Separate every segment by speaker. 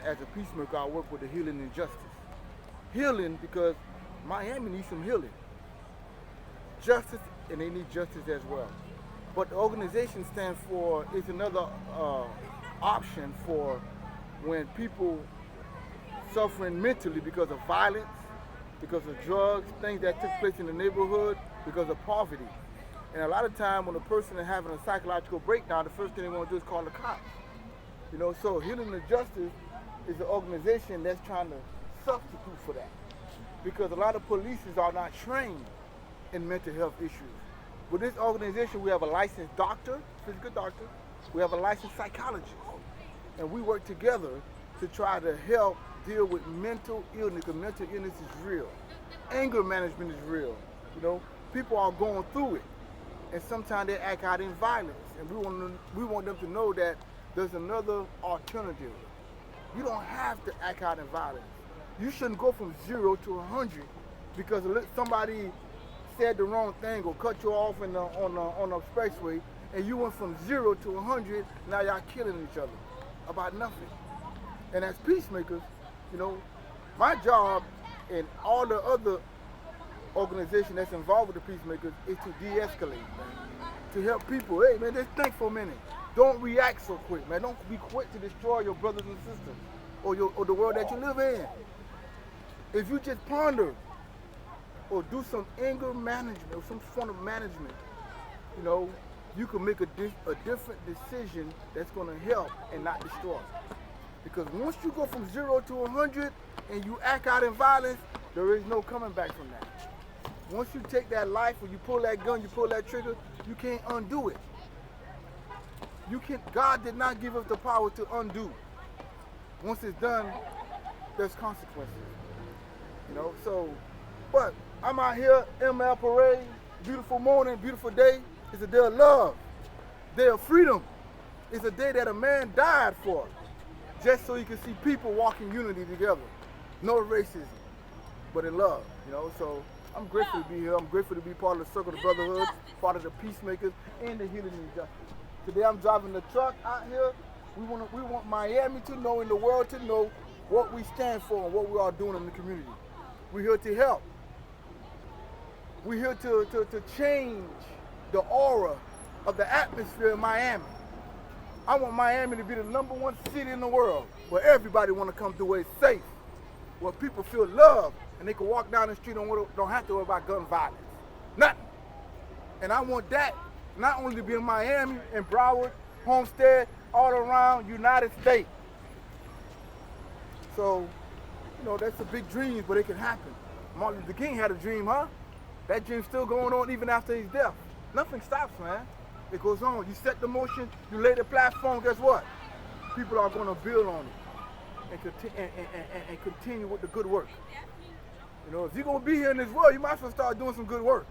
Speaker 1: as a peacemaker, I work with the healing and justice. Healing because Miami needs some healing. Justice, and they need justice as well. But the organization stands for, is another option for when people suffering mentally because of violence, because of drugs, things that took place in the neighborhood, because of poverty. And a lot of time when a person is having a psychological breakdown, the first thing they want to do is call the cops. You know, so Healing and Justice is an organization that's trying to substitute for that. Because a lot of police are not trained in mental health issues. With this organization, we have a licensed doctor, physical doctor, we have a licensed psychologist. And we work together to try to help deal with mental illness, because mental illness is real. Anger management is real. You know, people are going through it. And sometimes they act out in violence. And we want them to know that there's another alternative. You don't have to act out in violence. You shouldn't go from 0 to 100 because somebody said the wrong thing or cut you off on the expressway, and you went from 0 to 100, now y'all killing each other about nothing. And as peacemakers, you know, my job and all the other organizations that's involved with the peacemakers is to de-escalate, man. To help people. Hey, man, just think for a minute. Don't react so quick, man. Don't be quick to destroy your brothers and sisters or the world that you live in. If you just ponder or do some anger management or some form of management, you know, you can make a different decision that's going to help and not destroy. Because once you go from 0 to 100 and you act out in violence, there is no coming back from that. Once you take that life or you pull that gun, you pull that trigger, you can't undo it. God did not give us the power to undo. Once it's done, there's consequences. You know, so, but I'm out here, ML Parade, beautiful morning, beautiful day. It's a day of love, day of freedom. It's a day that a man died for, just so you can see people walk in unity together. No racism, but in love, you know. So I'm grateful to be here. I'm grateful to be part of the Circle of Brotherhood, part of the Peacemakers, and the Healing and Justice. Today I'm driving the truck out here. We want Miami to know and the world to know what we stand for and what we are doing in the community. We're here to help. We're here to change the aura of the atmosphere in Miami. I want Miami to be the #1 city in the world where everybody want to come through where it's safe, where people feel love and they can walk down the street and don't have to worry about gun violence. Nothing. And I want that not only to be in Miami, in Broward, Homestead, all around United States. So, you know, that's a big dream, but it can happen. Martin Luther King had a dream, huh? That dream's still going on even after his death. Nothing stops, man. It goes on. You set the motion, you lay the platform, guess what? People are going to build on it and continue with the good work. You know, if you're going to be here in this world, you might as well start doing some good work.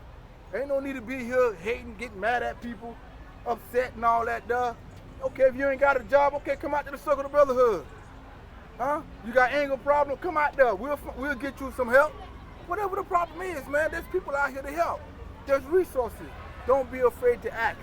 Speaker 1: Ain't no need to be here hating, getting mad at people, upset and all that stuff. Okay, if you ain't got a job, okay, come out to the Circle of Brotherhood. Huh? You got anger problem, come out there. We'll get you some help. Whatever the problem is, man, there's people out here to help. There's resources. Don't be afraid to ask.